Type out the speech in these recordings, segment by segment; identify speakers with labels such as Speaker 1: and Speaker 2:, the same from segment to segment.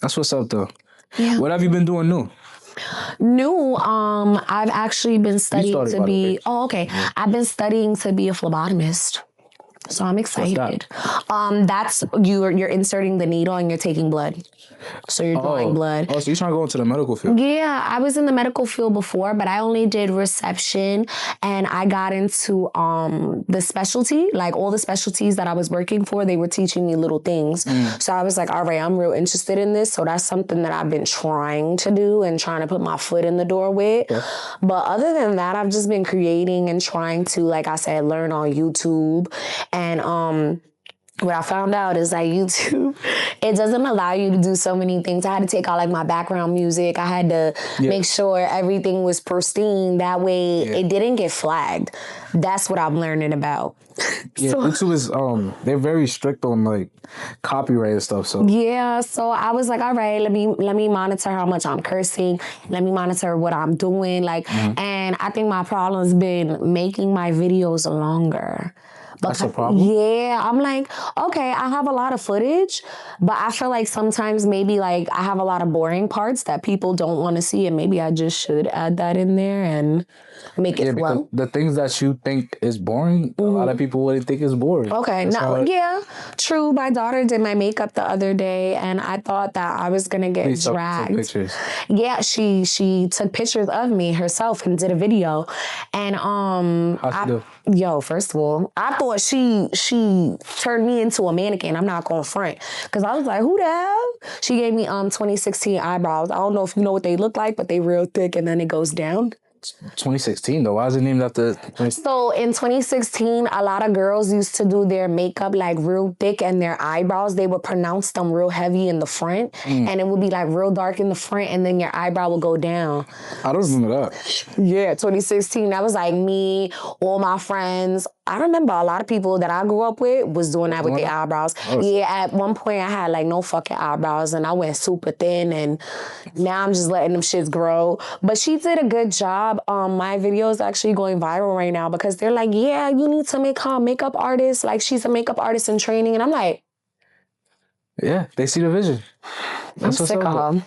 Speaker 1: That's what's up, though.
Speaker 2: Yeah.
Speaker 1: What have you been doing new?
Speaker 2: I've actually been studying to be... Oh, okay.
Speaker 1: Yeah.
Speaker 2: I've been studying to be a phlebotomist. So I'm excited. That's you're inserting the needle and you're taking blood. So you're drawing blood.
Speaker 1: Oh, so you're trying to go into the medical field?
Speaker 2: Yeah, I was in the medical field before, but I only did reception, and I got into the specialty, like all the specialties that I was working for, they were teaching me little things. So I was like, all right, I'm real interested in this. So that's something that I've been trying to do and trying to put my foot in the door with. Yeah. But other than that, I've just been creating and trying to, like I said, learn on YouTube. And what I found out is that YouTube, it doesn't allow you to do so many things. I had to take out like my background music. I had to make sure everything was pristine. That way it didn't get flagged. That's what I'm learning about.
Speaker 1: Yeah, so, YouTube is, they're very strict on like copyright and stuff. So
Speaker 2: yeah, so I was like, all right, let me monitor how much I'm cursing. Let me monitor what I'm doing. Like, and I think my problem's been making my videos longer.
Speaker 1: That's a problem?
Speaker 2: Yeah, I'm like, okay, I have a lot of footage, but I feel like sometimes maybe like I have a lot of boring parts that people don't want to see, and maybe I just should add that in there and make it flow.
Speaker 1: The things that you think is boring, a lot of people wouldn't think is boring.
Speaker 2: Okay, true. My daughter did my makeup the other day, and I thought that I was gonna get dragged.
Speaker 1: Took pictures.
Speaker 2: Yeah, she took pictures of me herself and did a video, and
Speaker 1: How'd she do?
Speaker 2: Yo, first of all, I thought she turned me into a mannequin. I'm not gonna front, because I was like, who the hell? She gave me 2016 eyebrows. I don't know if you know what they look like, but they real thick, and then it goes down.
Speaker 1: 2016 though. Why is it named after?
Speaker 2: So in 2016, a lot of girls used to do their makeup like real thick, and their eyebrows, they would pronounce them real heavy in the front, and it would be like real dark in the front, and then your eyebrow would go down.
Speaker 1: I don't remember that.
Speaker 2: Yeah, 2016. That was like me, all my friends. I remember a lot of people that I grew up with was doing that with their eyebrows. Yeah, at one point I had like no fucking eyebrows, and I went super thin, and now I'm just letting them shits grow. But she did a good job. My video is actually going viral right now because they're like, yeah, you need to make her a makeup artist. Like, she's a makeup artist in training. And I'm like,
Speaker 1: yeah, they see the vision.
Speaker 2: I'm sick of her.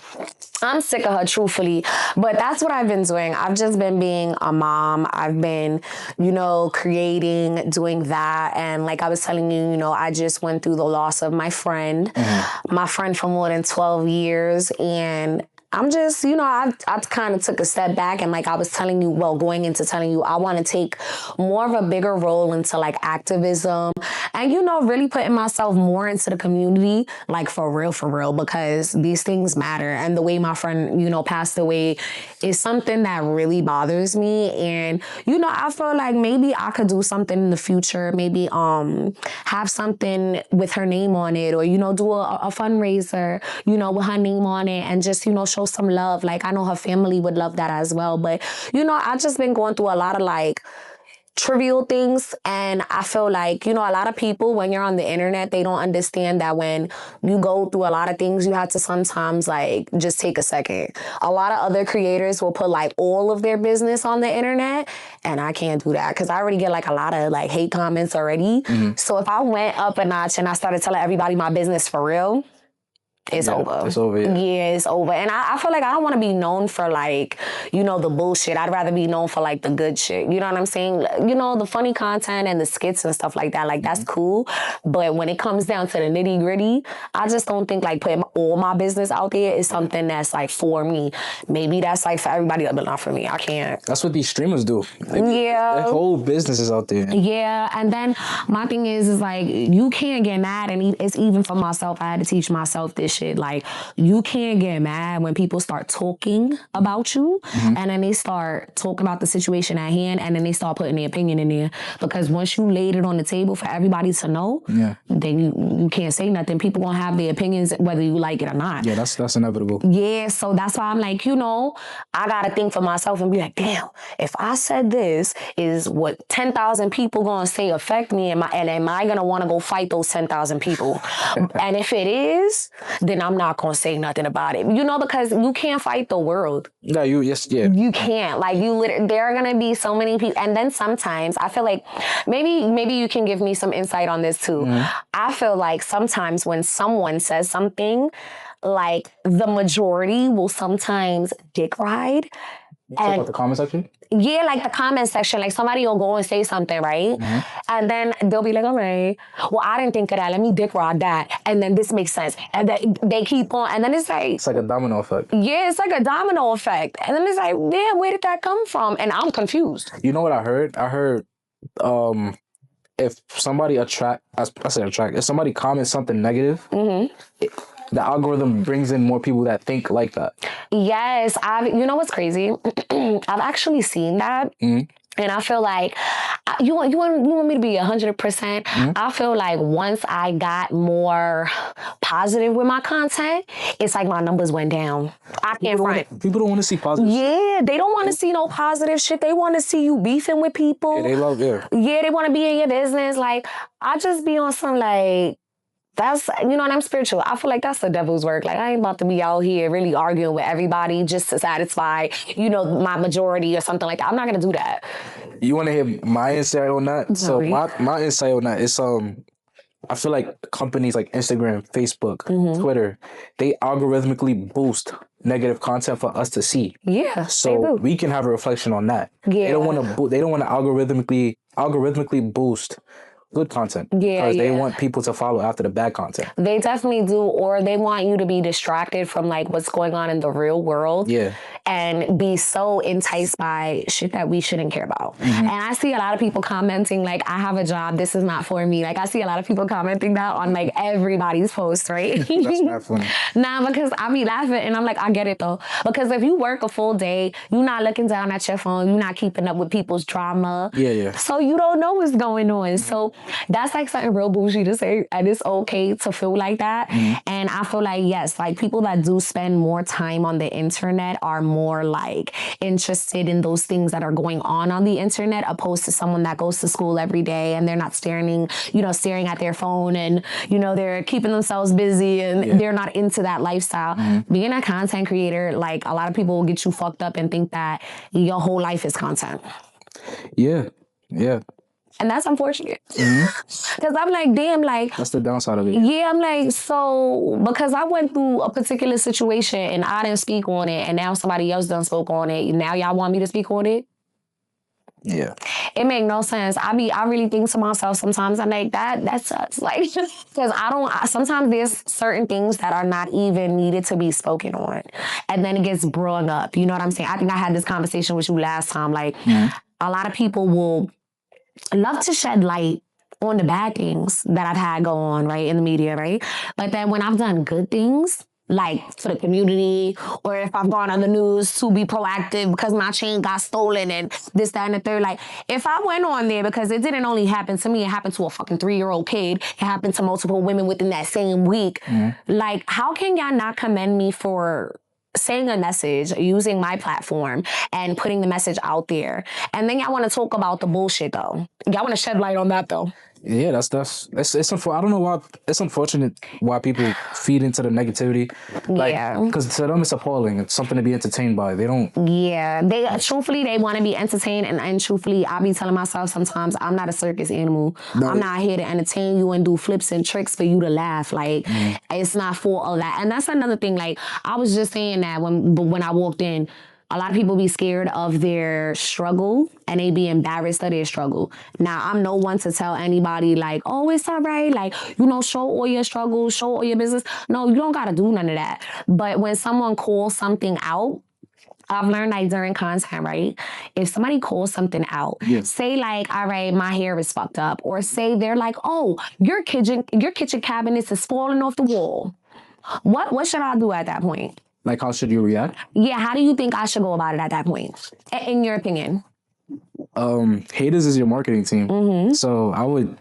Speaker 2: I'm sick of her, truthfully. But that's what I've been doing. I've just been being a mom. I've been, creating, doing that. And like I was telling you, I just went through the loss of my friend. My friend for more than 12 years. And I'm just, I kind of took a step back, and like I was telling you, going into telling you, I want to take more of a bigger role into like activism and, really putting myself more into the community, like for real, because these things matter. And the way my friend, passed away is something that really bothers me. And, I feel like maybe I could do something in the future, maybe have something with her name on it, or, do a fundraiser, with her name on it, and just, show some love. Like, I know her family would love that as well. But, I've just been going through a lot of like trivial things. And I feel like, a lot of people, when you're on the internet, they don't understand that when you go through a lot of things, you have to sometimes like just take a second. A lot of other creators will put like all of their business on the internet, and I can't do that because I already get like a lot of like hate comments already. So if I went up a notch and I started telling everybody my business for real, it's over.
Speaker 1: It's over, yeah.
Speaker 2: Yeah, it's over. And I feel like I don't want to be known for like, the bullshit. I'd rather be known for like the good shit. You know what I'm saying? The funny content and the skits and stuff like that. Like, that's cool. But when it comes down to the nitty gritty, I just don't think like putting all my business out there is something that's like for me. Maybe that's like for everybody, but not for me. I can't.
Speaker 1: That's what these streamers do.
Speaker 2: Yeah.
Speaker 1: Their whole business is out there.
Speaker 2: Yeah. And then my thing is like, you can't get mad. And it's even for myself. I had to teach myself this shit. Like, you can't get mad when people start talking about you, and then they start talking about the situation at hand, and then they start putting their opinion in there. Because once you laid it on the table for everybody to know, then you can't say nothing. People gonna have their opinions whether you like it or not.
Speaker 1: Yeah, that's inevitable.
Speaker 2: Yeah, so that's why I'm like, I gotta think for myself and be like, damn, if I said this, is what 10,000 people gonna say affect me, and am I gonna wanna go fight those 10,000 people? And if it is, then I'm not gonna say nothing about it. Because you can't fight the world.
Speaker 1: No, you
Speaker 2: can't. Like, there are gonna be so many people. And then sometimes I feel like maybe you can give me some insight on this too. I feel like sometimes when someone says something, like the majority will sometimes dick ride.
Speaker 1: Talk about the comment section?
Speaker 2: Yeah, like the comment section, like somebody will go and say something, right? And then they'll be like, all right, well, I didn't think of that. Let me dick ride that. And then this makes sense. And then they keep on. And then it's like...
Speaker 1: It's like a domino effect.
Speaker 2: Yeah, it's like a domino effect. And then it's like, damn, where did that come from? And I'm confused.
Speaker 1: You know what I heard? I heard if somebody if somebody comments something negative, the algorithm brings in more people that think like that.
Speaker 2: Yes, you know what's crazy? I've actually seen that. And I feel like, you want me to be 100%? I feel like once I got more positive with my content, it's like my numbers went down. I can't front.
Speaker 1: People don't want to see positive.
Speaker 2: Yeah, they don't want to see no positive shit. They want to see you beefing with people.
Speaker 1: Yeah, they love it.
Speaker 2: Yeah, they want to be in your business. Like, I just be on some like... That's, you know, and I'm spiritual. I feel like that's the devil's work. Like, I ain't about to be out here really arguing with everybody just to satisfy, you know, my majority or something like that. I'm not going to do that.
Speaker 1: You want to hear my insight on that? So my insight on that is, I feel like companies like Instagram, Facebook, Twitter, they algorithmically boost negative content for us to see.
Speaker 2: Yeah,
Speaker 1: so we can have a reflection on that. Yeah. They don't want to algorithmically boost good content. Because they want people to follow after the bad content. They
Speaker 2: definitely do. Or they want you to be distracted from like what's going on in the real world. Yeah. And be so enticed by shit that we shouldn't care about. And I see a lot of people commenting like, I have a job, this is not for me. Like, I see a lot of people commenting that on like everybody's posts, right?
Speaker 1: That's not funny.
Speaker 2: Nah, because I be laughing and I'm like, I get it though. Because if you work a full day, you're not looking down at your phone, you're not keeping up with people's drama. Yeah. So you don't know what's going on. So that's like something real bougie to say, and it's okay to feel like that. And I feel like, yes, like people that do spend more time on the internet are more like interested in those things that are going on the internet, opposed to someone that goes to school every day and they're not staring at their phone and, you know, they're keeping themselves busy and they're not into that lifestyle. Being a content creator, like a lot of people will get you fucked up and think that your whole life is content.
Speaker 1: Yeah.
Speaker 2: And that's unfortunate. Because I'm like, damn, like...
Speaker 1: That's the downside of it.
Speaker 2: Yeah, I'm like, so... Because I went through a particular situation and I didn't speak on it, and now somebody else done spoke on it. Now y'all want me to speak on it?
Speaker 1: Yeah.
Speaker 2: It make no sense. I really think to myself sometimes, I'm like, that sucks. Like, because sometimes there's certain things that are not even needed to be spoken on. And then it gets brought up. You know what I'm saying? I think I had this conversation with you last time. Like, a lot of people will love to shed light on the bad things that I've had go on, right, in the media, right? But then when I've done good things, like for the community, or if I've gone on the news to be proactive because my chain got stolen and this, that, and the third, like if I went on there because it didn't only happen to me, it happened to a fucking 3-year-old kid, it happened to multiple women within that same week, like how can y'all not commend me for saying a message, using my platform, and putting the message out there? And then y'all want to talk about the bullshit, though. Y'all want to shed light on that, though.
Speaker 1: Yeah, it's I don't know why it's unfortunate why people feed into the negativity. Like, because to them it's appalling. It's something to be entertained by. They don't. Yeah, they want to be entertained, and truthfully, I be telling myself sometimes I'm not a circus animal. No. I'm not here to entertain you and do flips and tricks for you to laugh. Like, it's not for all that. And that's another thing. Like, I was just saying that when I walked in. A lot of people be scared of their struggle and they be embarrassed of their struggle. Now, I'm no one to tell anybody like, oh, it's all right. Like, you know, show all your struggles, show all your business. No, you don't got to do none of that. But when someone calls something out, I've learned like during content, right? If somebody calls something out, say like, all right, my hair is fucked up. Or say they're like, oh, your kitchen cabinets is falling off the wall. What should I do at that point? Like, how should you react?
Speaker 2: Yeah, how do you think I should go about it at that point, in your opinion?
Speaker 1: Haters is your marketing team. So I would,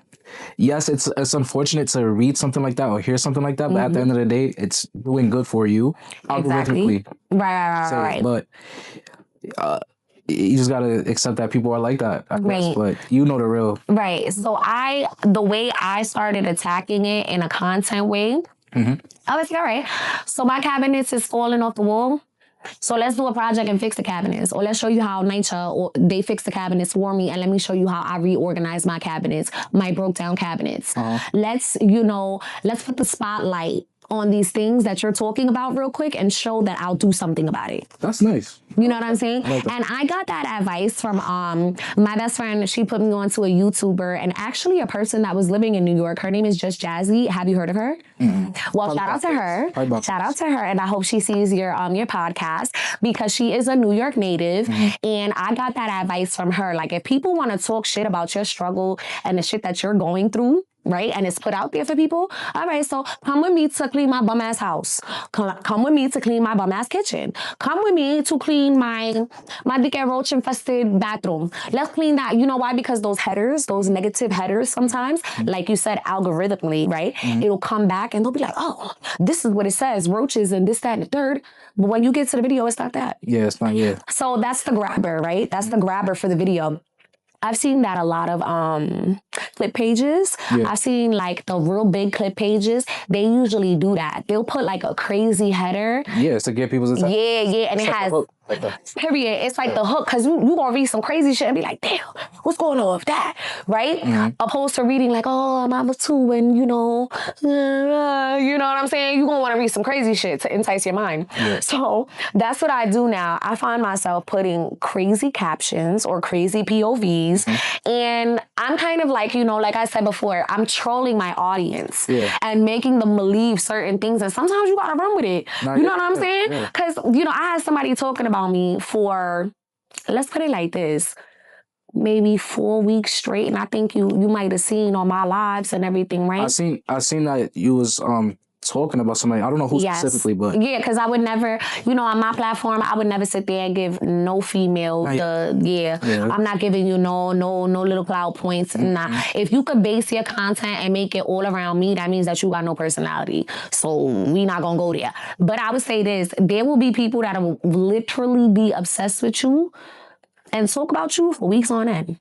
Speaker 1: yes, it's unfortunate to read something like that or hear something like that, but at the end of the day, it's doing good for you. Algorithmically.
Speaker 2: Right.
Speaker 1: But you just gotta accept that people are like that, I guess. But you know the real.
Speaker 2: Right. So the way I started attacking it in a content way, I was like, all right, so my cabinets is falling off the wall. So let's do a project and fix the cabinets. Or let's show you how they fix the cabinets for me, and let me show you how I reorganize my cabinets, my broke down cabinets. Let's put the spotlight on these things that you're talking about real quick and show that I'll do something about it.
Speaker 1: That's nice.
Speaker 2: You know what I'm saying?
Speaker 1: Like
Speaker 2: and I got that advice from my best friend. She put me on to a YouTuber and actually a person that was living in New York. Her name is Just Jazzy. Have you heard of her? Well, shout out to her. Shout out to her. And I hope she sees your podcast because she is a New York native. And I got that advice from her. Like, if people want to talk shit about your struggle and the shit that you're going through, right? And it's put out there for people. All right, so come with me to clean my bum ass house. Come with me to clean my bum ass kitchen. Come with me to clean my dick and roach infested bathroom. Let's clean that. You know why? Because those headers, those negative headers sometimes, like you said, algorithmically, right? It'll come back and they'll be like, oh, this is what it says, roaches and this, that, and the third. But when you get to the video, it's not that.
Speaker 1: Yeah, it's not yet.
Speaker 2: So that's the grabber, right? That's the grabber for the video. I've seen that a lot of clip pages. Yeah. I've seen like the real big clip pages. They usually do that. They'll put like a crazy header.
Speaker 1: Yeah, to get people's attention.
Speaker 2: Yeah, and it has period. It's like the hook because you gonna read some crazy shit and be like, damn, what's going on with that, right? Opposed to reading like, oh, Mama too, and you know what I'm saying. You gonna want to read some crazy shit to entice your mind. Yeah. So that's what I do now. I find myself putting crazy captions or crazy POVs, and I'm kind of like, like I said before, I'm trolling my audience and making them believe certain things, and sometimes you gotta run with it. You know what I'm saying? Because I had somebody talking about me for, let's put it like this, maybe 4 weeks straight, and I think you might have seen on my lives and everything, right?
Speaker 1: I seen that you was talking about somebody. I don't know who specifically, but
Speaker 2: yeah, because I would never, on my platform, I would never sit there and give no female I'm not giving you no little cloud points. Nah, if you could base your content and make it all around me, that means that you got no personality. So we not gonna go there. But I would say this: there will be people that will literally be obsessed with you and talk about you for weeks on end.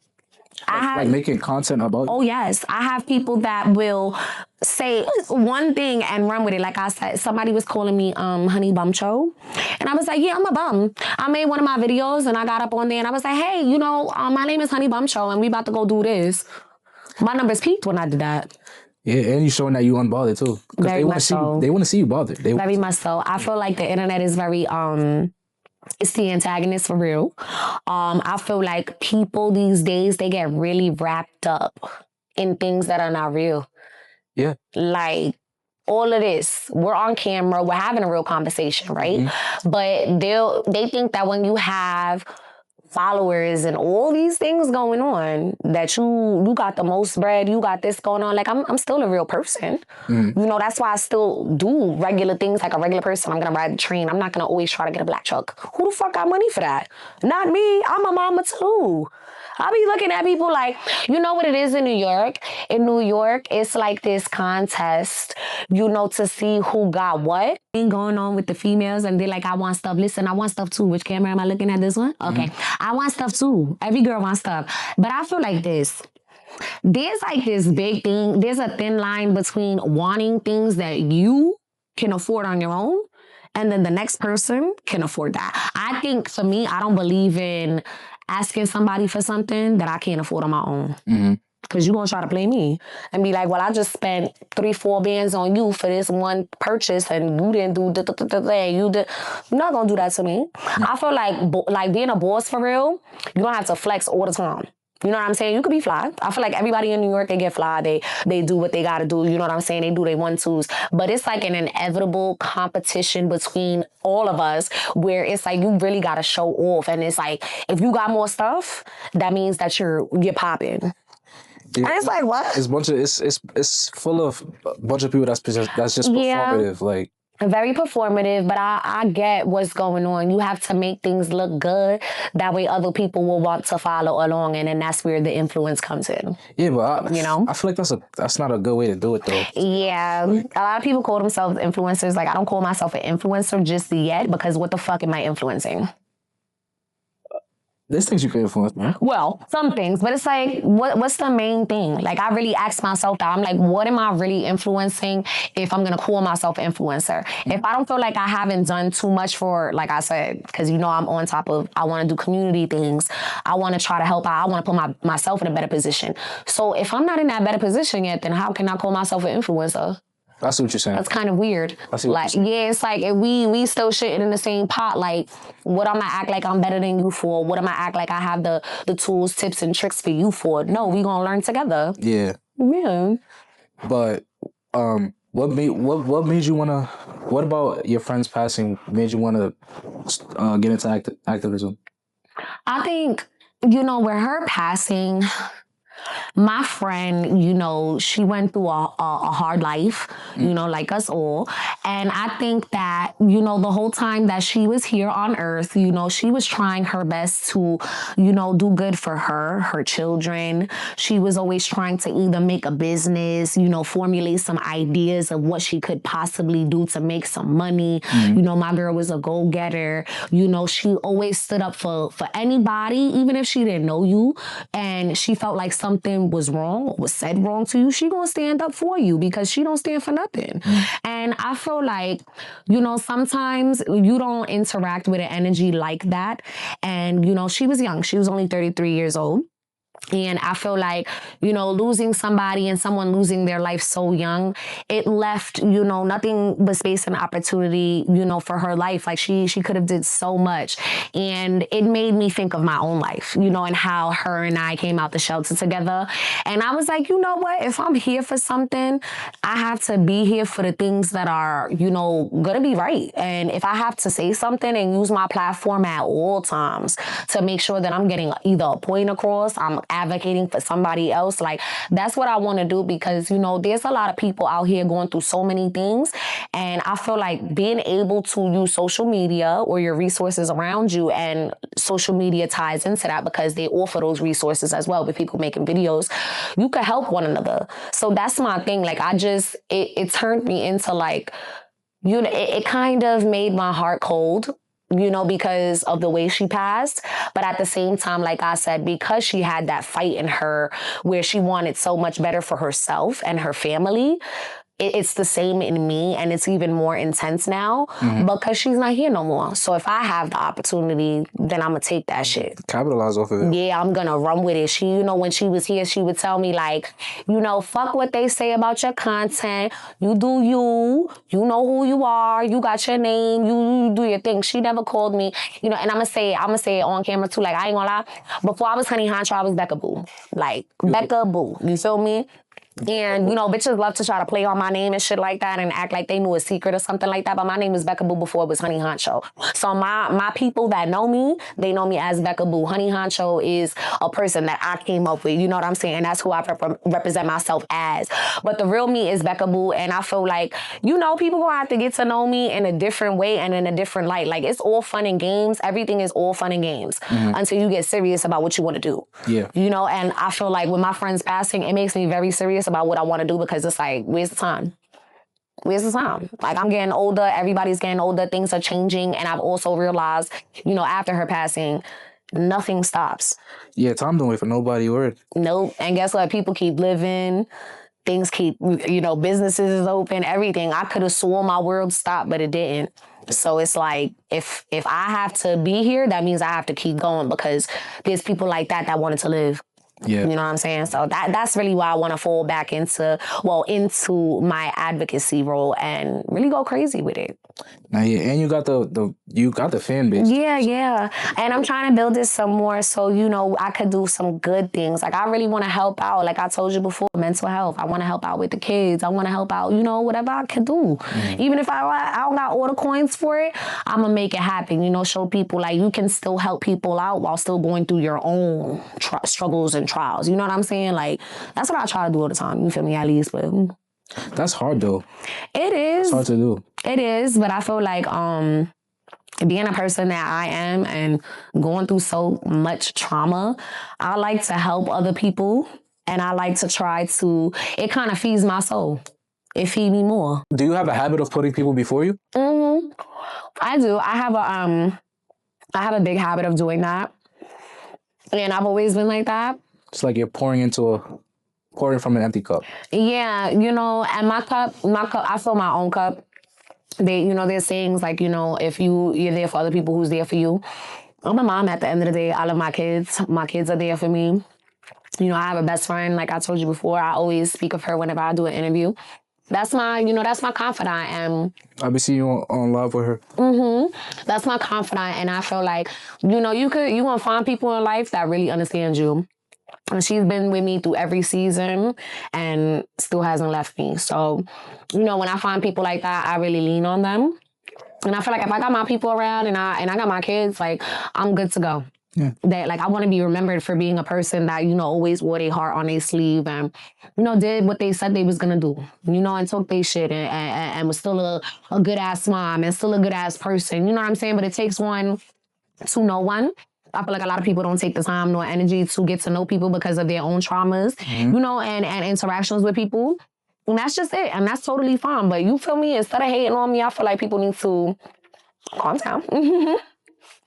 Speaker 1: Like making content about you?
Speaker 2: Oh, yes. I have people that will say one thing and run with it. Like I said, somebody was calling me HoneyHunncho. And I was like, yeah, I'm a bum. I made one of my videos and I got up on there and I was like, hey, my name is HoneyHunncho and we about to go do this. My numbers peaked when I did that.
Speaker 1: Yeah, and you're showing that you unbothered too.
Speaker 2: Very much so.
Speaker 1: They want to see you bothered.
Speaker 2: Very much so. I feel like the internet is very... it's the antagonist for real. I feel like people these days, they get really wrapped up in things that are not real.
Speaker 1: Yeah.
Speaker 2: Like all of this, we're on camera, we're having a real conversation, right? But they think that when you have followers and all these things going on, that you got the most bread, you got this going on. Like, I'm still a real person. That's why I still do regular things like a regular person. I'm going to ride the train. I'm not going to always try to get a black truck. Who the fuck got money for that? Not me. I'm a mama too. I be looking at people like, you know what it is in New York? In New York, it's like this contest, to see who got what. Going on with the females and they're like, I want stuff. Listen, I want stuff too. Which camera am I looking at? This one? Okay. I want stuff too. Every girl wants stuff. But I feel like this. There's like this big thing. There's a thin line between wanting things that you can afford on your own and then the next person can afford that. I think for me, I don't believe in asking somebody for something that I can't afford on my own. Because you're going to try to play me and be like, well, I just spent 3-4 bands on you for this one purchase and you didn't do the you did. You're not going to do that to me. I feel like being a boss for real, you don't have to flex all the time. You know what I'm saying? You could be fly. I feel like everybody in New York, they get fly. They do what they got to do. You know what I'm saying? They do their 1-2s. But it's like an inevitable competition between all of us where it's like you really got to show off. And it's like, if you got more stuff, that means that you're popping. Yeah. And it's like, what?
Speaker 1: It's full of a bunch of people that's just performative. Like,
Speaker 2: very performative, but I get what's going on. You have to make things look good. That way other people will want to follow along, and then that's where the influence comes in.
Speaker 1: Yeah, but I feel like that's not a good way to do it, though.
Speaker 2: Yeah. A lot of people call themselves influencers. Like, I don't call myself an influencer just yet because what the fuck am I influencing?
Speaker 1: There's things you can influence, man.
Speaker 2: Well, some things, but it's like, what's the main thing? Like, I really ask myself that. I'm like, what am I really influencing if I'm going to call myself an influencer? If I don't feel like I haven't done too much for, like I said, because, I'm on top of, I want to do community things. I want to try to help out. I want to put myself in a better position. So if I'm not in that better position yet, then how can I call myself an influencer?
Speaker 1: I see what you're saying.
Speaker 2: That's kind of weird.
Speaker 1: I see what
Speaker 2: like,
Speaker 1: you're saying.
Speaker 2: yeah, it's like if we still shitting in the same pot. Like, what am I act like I'm better than you for? What am I act like I have the tools, tips, and tricks for you for? No, we gonna learn together.
Speaker 1: Yeah.
Speaker 2: Yeah.
Speaker 1: But what made you wanna? What about your friend's passing made you wanna get into activism?
Speaker 2: I think, with her passing, my friend, she went through a hard life, like us all. And I think that, the whole time that she was here on earth, she was trying her best to, do good for her children. She was always trying to either make a business, formulate some ideas of what she could possibly do to make some money. My girl was a go-getter. She always stood up for anybody, even if she didn't know you, and she felt like something was wrong or was said wrong to you, she gonna stand up for you because she don't stand for nothing. And I feel like, sometimes you don't interact with an energy like that. And, she was young. She was only 33 years old. And I feel like, losing somebody and someone losing their life so young, it left, nothing but space and opportunity, for her life. Like she could have did so much. And it made me think of my own life, and how her and I came out the shelter together. And I was like, you know what? If I'm here for something, I have to be here for the things that are, gonna be right. And if I have to say something and use my platform at all times to make sure that I'm getting either a point across, I'm advocating for somebody else, like that's what I want to do, because there's a lot of people out here going through so many things, and I feel like being able to use social media or your resources around you, and social media ties into that because they offer those resources as well with people making videos, you could help one another. So that's my thing. Like it turned me into like, it kind of made my heart cold, because of the way she passed. But at the same time, like I said, because she had that fight in her where she wanted so much better for herself and her family, it's the same in me, and it's even more intense now because she's not here no more. So if I have the opportunity, then I'm going to take that shit.
Speaker 1: Capitalize off of it.
Speaker 2: Yeah, I'm going to run with it. She, when she was here, she would tell me like, fuck what they say about your content. You do you. You know who you are. You got your name. You do your thing. She never called me, and I'm going to say it on camera too. Like, I ain't going to lie. Before I was HoneyHunncho, I was Becca Boo. Like, Becca Boo. You feel me? And, bitches love to try to play on my name and shit like that and act like they knew a secret or something like that. But my name was Becca Boo before it was HoneyHunncho. So my people that know me, they know me as Becca Boo. HoneyHunncho is a person that I came up with. You know what I'm saying? That's who I represent myself as. But the real me is Becca Boo. And I feel like, people gonna have to get to know me in a different way and in a different light. Like, it's all fun and games. Everything is all fun and games until you get serious about what you want to do.
Speaker 1: Yeah.
Speaker 2: And I feel like with my friends passing, it makes me very serious about what I want to do, because it's like, where's the time? Where's the time? Like, I'm getting older. Everybody's getting older. Things are changing. And I've also realized, after her passing, nothing stops.
Speaker 1: Yeah, time don't wait for nobody, word.
Speaker 2: Nope. And guess what? People keep living. Things keep, businesses is open, everything. I could have sworn my world stopped, but it didn't. So it's like, if I have to be here, that means I have to keep going, because there's people like that wanted to live.
Speaker 1: Yeah.
Speaker 2: You know what I'm saying? So that's really why I want to fall back into my advocacy role and really go crazy with it.
Speaker 1: Now, yeah, and you got the fan base.
Speaker 2: Yeah. And I'm trying to build this some more so, I could do some good things. Like, I really want to help out. Like I told you before, mental health. I want to help out with the kids. I want to help out, whatever I can do. Even if I don't got all the coins for it, I'm going to make it happen. Show people like you can still help people out while still going through your own struggles and trials. You know what I'm saying? Like, that's what I try to do all the time. You feel me? At least, but...
Speaker 1: That's hard, though.
Speaker 2: It is.
Speaker 1: It's hard to do.
Speaker 2: It is, but I feel like being a person that I am and going through so much trauma, I like to help other people, and I like to try to... It kind of feeds my soul. It feeds me more.
Speaker 1: Do you have a habit of putting people before you?
Speaker 2: I do. I have a big habit of doing that, and I've always been like that.
Speaker 1: It's like you're pouring from an empty cup.
Speaker 2: Yeah, and my cup, I fill my own cup. There's sayings like, if you're there for other people, who's there for you? I'm a mom at the end of the day. I love my kids. My kids are there for me. I have a best friend, like I told you before. I always speak of her whenever I do an interview. That's my confidant. And
Speaker 1: I be seeing you on live with her.
Speaker 2: That's my confidant. And I feel like, you gonna find people in life that really understand you. And she's been with me through every season and still hasn't left me. So, when I find people like that, I really lean on them. And I feel like if I got my people around and I got my kids, like, I'm good to go.
Speaker 1: Yeah.
Speaker 2: That, like, I want to be remembered for being a person that, always wore their heart on their sleeve and, did what they said they was going to do, and took their shit and was still a good-ass mom and still a good-ass person. You know what I'm saying? But it takes one to know one. I feel like a lot of people don't take the time nor energy to get to know people because of their own traumas, and interactions with people. And that's just it. And that's totally fine. But you feel me? Instead of hating on me, I feel like people need to calm down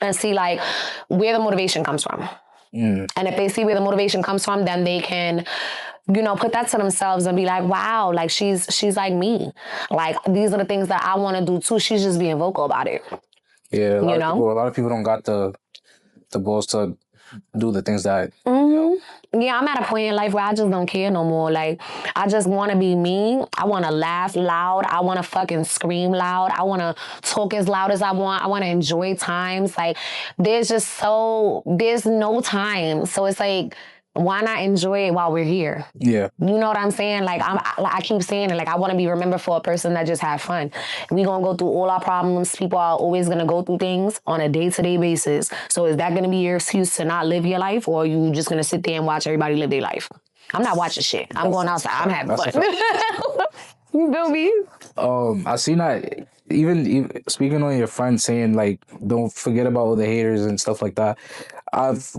Speaker 2: and see, like, where the motivation comes from. And if they see where the motivation comes from, then they can, put that to themselves and be like, wow, like, she's like me. Like, these are the things that I want to do too. She's just being vocal about it.
Speaker 1: Yeah, a lot of people don't got the balls to do the things that...
Speaker 2: Yeah, I'm at a point in life where I just don't care no more. Like, I just want to be me. I want to laugh loud. I want to fucking scream loud. I want to talk as loud as I want. I want to enjoy times. Like, there's no time. So it's like, why not enjoy it while we're here?
Speaker 1: Yeah.
Speaker 2: You know what I'm saying? Like, I keep saying it. Like, I want to be remembered for a person that just had fun. We're going to go through all our problems. People are always going to go through things on a day-to-day basis. So is that going to be your excuse to not live your life? Or are you just going to sit there and watch everybody live their life? I'm not watching shit. I'm going outside. I'm having fun. You feel me?
Speaker 1: I seen that. Even speaking on your friends saying, like, don't forget about all the haters and stuff like that. I've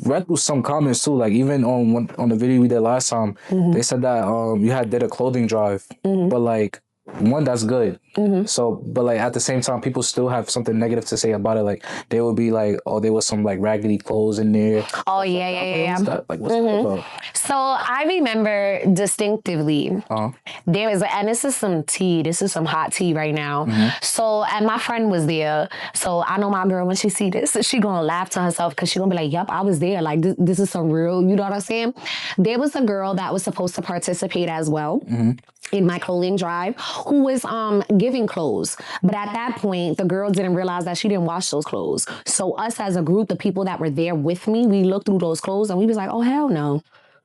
Speaker 1: read through some comments too, like even on the video we did last time, they said that you did a clothing drive, but like, one, that's good. So, but like at the same time, people still have something negative to say about it. Like they would be like, oh, there was some like raggedy clothes in there.
Speaker 2: Oh yeah.
Speaker 1: What's that? Like, what's that about?
Speaker 2: So I remember distinctively, there was, and this is some tea, this is some hot tea right now. So, and my friend was there. So I know my girl, when she see this, she gonna laugh to herself because she gonna be like, yup, I was there. Like this is some real, you know what I'm saying? There was a girl that was supposed to participate as well. In my clothing drive, who was giving clothes. But at that point, the girl didn't realize that she didn't wash those clothes. So us as a group, the people that were there with me, we looked through those clothes and we was like, oh, hell no.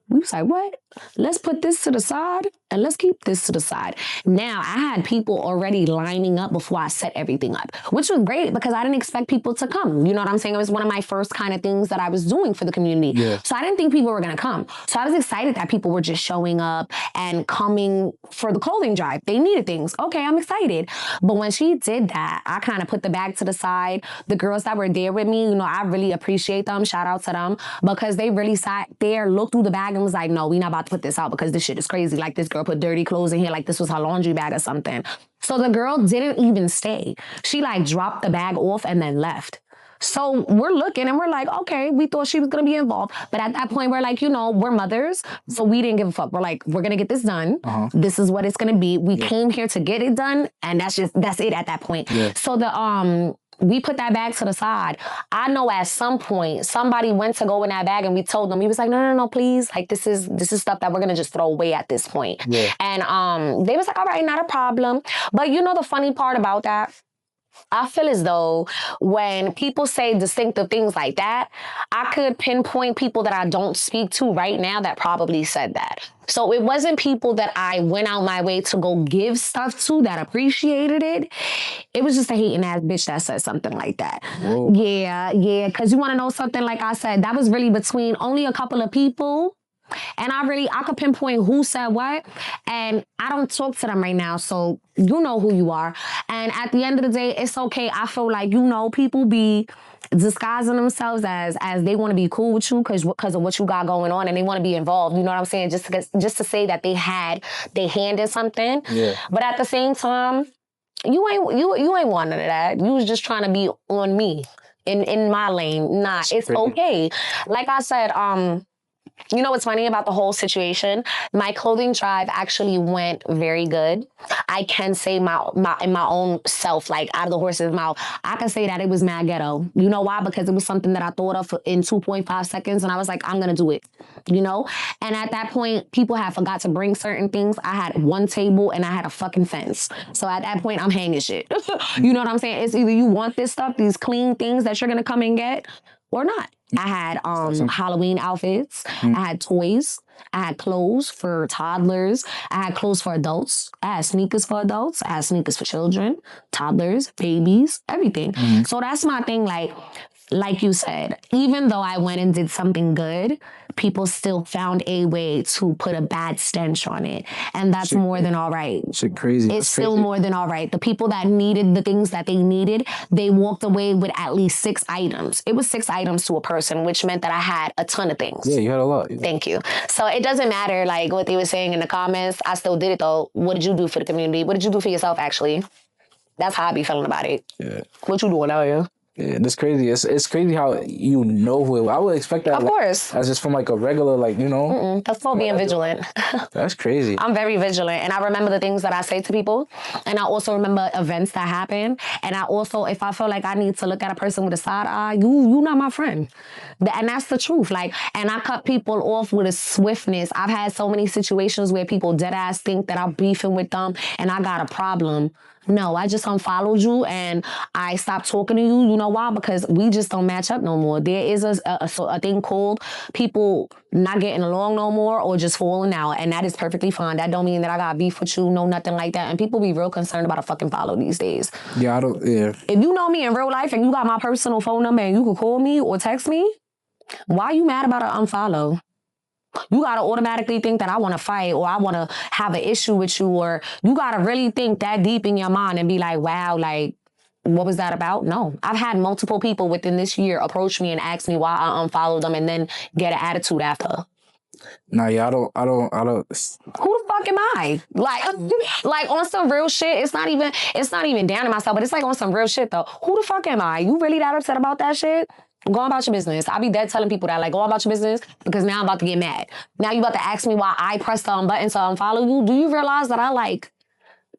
Speaker 2: We was like, what? Let's put this to the side and let's keep this to the side. Now, I had people already lining up before I set everything up, which was great because I didn't expect people to come. You know what I'm saying? It was one of my first kind of things that I was doing for the community. Yeah. So I didn't think people were going to come. So I was excited that people were just showing up and coming for the clothing drive. They needed things. Okay, I'm excited. But when she did that, I kind of put the bag to the side. The girls that were there with me, I really appreciate them. Shout out to them because they really sat there, looked through the bag and was like, no, we not about to put this out because this shit is crazy. Like, this girl put dirty clothes in here like this was her laundry bag or something. So the girl didn't even stay. She like dropped the bag off and then left. So we're looking and we're like, okay, we thought she was going to be involved. But at that point, we're like, we're mothers. So we didn't give a fuck. We're like, we're going to get this done. This is what it's going to be. We came here to get it done. And that's it at that point. Yeah. So we put that bag to the side. I know at some point, somebody went to go in that bag and we told them, he was like, no, please. Like, this is stuff that we're going to just throw away at this point. Yeah. And they was like, all right, not a problem. But the funny part about that? I feel as though when people say distinctive things like that, I could pinpoint people that I don't speak to right now that probably said that. So it wasn't people that I went out my way to go give stuff to that appreciated it. It was just a hating ass bitch that said something like that. Whoa. Yeah. Because you want to know something, like I said, that was really between only a couple of people. And I could pinpoint who said what, and I don't talk to them right now, so you know who you are. And at the end of the day, it's okay. I feel like, people be disguising themselves as they want to be cool with you because of what you got going on, and they want to be involved. You know what I'm saying? Just to say that they had their hand in something. Yeah. But at the same time, you ain't want none of that. You was just trying to be on me in my lane. Nah, it's okay. Like I said, You know what's funny about the whole situation? My clothing drive actually went very good. I can say in my own self, like out of the horse's mouth, I can say that it was mad ghetto. You know why? Because it was something that I thought of in 2.5 seconds, and I was like, I'm gonna do it. You know? And at that point, people had forgot to bring certain things. I had one table and I had a fucking fence. So at that point, I'm hanging shit. You know what I'm saying? It's either you want this stuff, these clean things that you're gonna come and get, or not. I had Halloween outfits. I had toys. I had clothes for toddlers. I had clothes for adults. I had sneakers for adults. I had sneakers for children, toddlers, babies, everything. So that's my thing. Like you said, even though I went and did something good, people still found a way to put a bad stench on it. And that's more than all right.
Speaker 1: Shit crazy.
Speaker 2: It's still more than all right. The people that needed the things that they needed, they walked away with at least 6 items. It was 6 items to a person, which meant that I had a ton of things.
Speaker 1: Yeah, you had a lot.
Speaker 2: Thank you. So it doesn't matter like what they were saying in the comments. I still did it though. What did you do for the community? What did you do for yourself actually? That's how I be feeling about it. Yeah. What you doing out here?
Speaker 1: Yeah, that's crazy. It's crazy how you know who. I would expect that.
Speaker 2: Of course.
Speaker 1: As just from like a regular, like, you know.
Speaker 2: That's called being vigilant.
Speaker 1: That's crazy.
Speaker 2: I'm very vigilant, and I remember the things that I say to people, and I also remember events that happen, and I also, if I feel like I need to look at a person with a side eye, you not my friend. And that's the truth. Like, and I cut people off with a swiftness. I've had so many situations where people dead ass think that I'm beefing with them, and I got a problem. No, I just unfollowed you and I stopped talking to you. You know why? Because we just don't match up no more. There is a thing called people not getting along no more or just falling out. And that is perfectly fine. That don't mean that I got beef with you, no, nothing like that. And people be real concerned about a fucking follow these days.
Speaker 1: Yeah,
Speaker 2: If you know me in real life and you got my personal phone number and you can call me or text me, why are you mad about an unfollow? You gotta automatically think that I wanna fight or I wanna have an issue with you, or you gotta really think that deep in your mind and be like, wow, like, what was that about? No. I've had multiple people within this year approach me and ask me why I unfollowed them and then get an attitude after.
Speaker 1: Nah, yeah, I don't.
Speaker 2: Who the fuck am I? Like on some real shit. It's not even down to myself, but it's like on some real shit though. Who the fuck am I? You really that upset about that shit? Go on about your business. I be dead telling people that, like, go on about your business because now I'm about to get mad. Now you about to ask me why I pressed the button to unfollow you. Do you realize that I like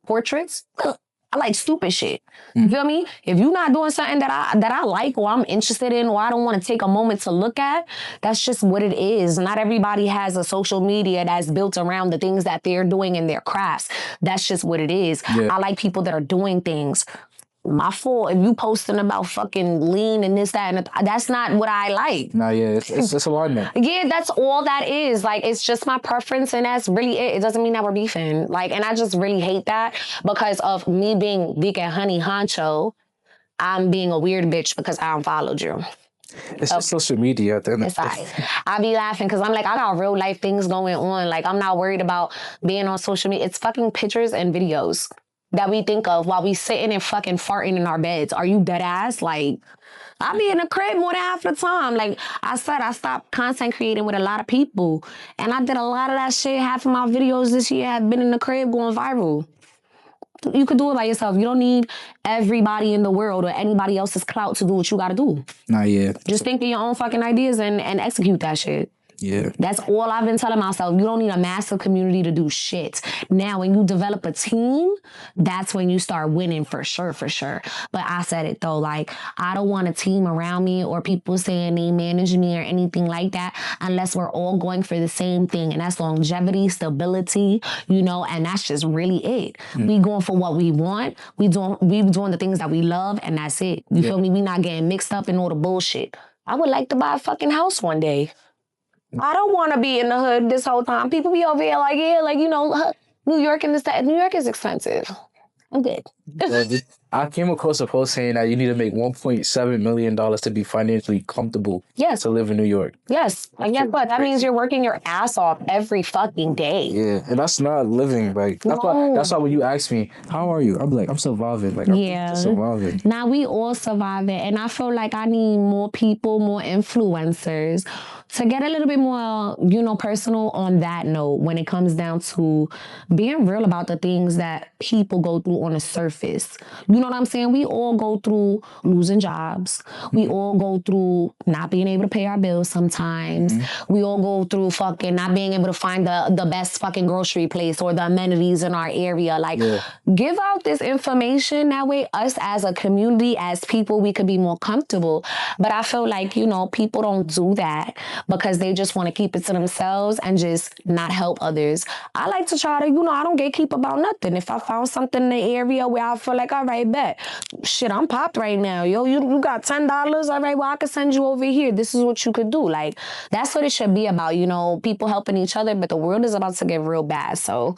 Speaker 2: portraits? I like stupid shit. You feel me? If you're not doing something that I like or I'm interested in or I don't want to take a moment to look at, that's just what it is. Not everybody has a social media that's built around the things that they're doing in their crafts. That's just what it is. Yeah. I like people that are doing things. My fault if you posting about fucking lean and this, that, and that's not what I like.
Speaker 1: Nah, yeah, it's alignment.
Speaker 2: Yeah, that's all that is. Like, it's just my preference, and that's really it. It doesn't mean that we're beefing. Like, and I just really hate that because of me being vegan HoneyHunncho, I'm being a weird bitch because I unfollowed you.
Speaker 1: It's just social media.
Speaker 2: It's I be laughing because I'm like, I got real life things going on. Like, I'm not worried about being on social media. It's fucking pictures and videos that we think of while we sitting and fucking farting in our beds. Are you dead ass? Like, I be in the crib more than half the time. Like I said, I stopped content creating with a lot of people. And I did a lot of that shit. Half of my videos this year have been in the crib going viral. You could do it by yourself. You don't need everybody in the world or anybody else's clout to do what you gotta do.
Speaker 1: Nah, yeah.
Speaker 2: Just think of your own fucking ideas and execute that shit.
Speaker 1: Yeah.
Speaker 2: That's all I've been telling myself. You don't need a massive community to do shit. Now, when you develop a team, that's when you start winning for sure, for sure. But I said it though, like, I don't want a team around me or people saying they manage me or anything like that unless we're all going for the same thing. And that's longevity, stability, you know, and that's just really it. We going for what we want. We doing the things that we love, and that's it. You feel me? We not getting mixed up in all the bullshit. I would like to buy a fucking house one day. I don't want to be in the hood this whole time. People be over here like, yeah, like, you know, New York and this, that. New York is expensive. I'm good.
Speaker 1: I came across a post saying that you need to make $1.7 million to be financially comfortable to live in New York.
Speaker 2: Yes. And guess what? That means you're working your ass off every fucking day.
Speaker 1: Yeah. And that's not living. Like, that's why when you ask me, how are you? I'm like, I'm surviving. Like, I'm surviving.
Speaker 2: Now we all surviving. And I feel like I need more people, more influencers to get a little bit more, personal on that note, when it comes down to being real about the things that people go through on the surface. You know what I'm saying? We all go through losing jobs. We all go through not being able to pay our bills sometimes. We all go through fucking not being able to find the best fucking grocery place or the amenities in our area. Like, give out this information. That way, us as a community, as people, we could be more comfortable. But I feel like, people don't do that because they just want to keep it to themselves and just not help others. I like to try to, I don't gatekeep about nothing. If I found something in the area where I feel like, all right, bet. Shit, I'm popped right now. Yo, you got $10? All right, well, I can send you over here. This is what you could do. Like, that's what it should be about, people helping each other, but the world is about to get real bad. So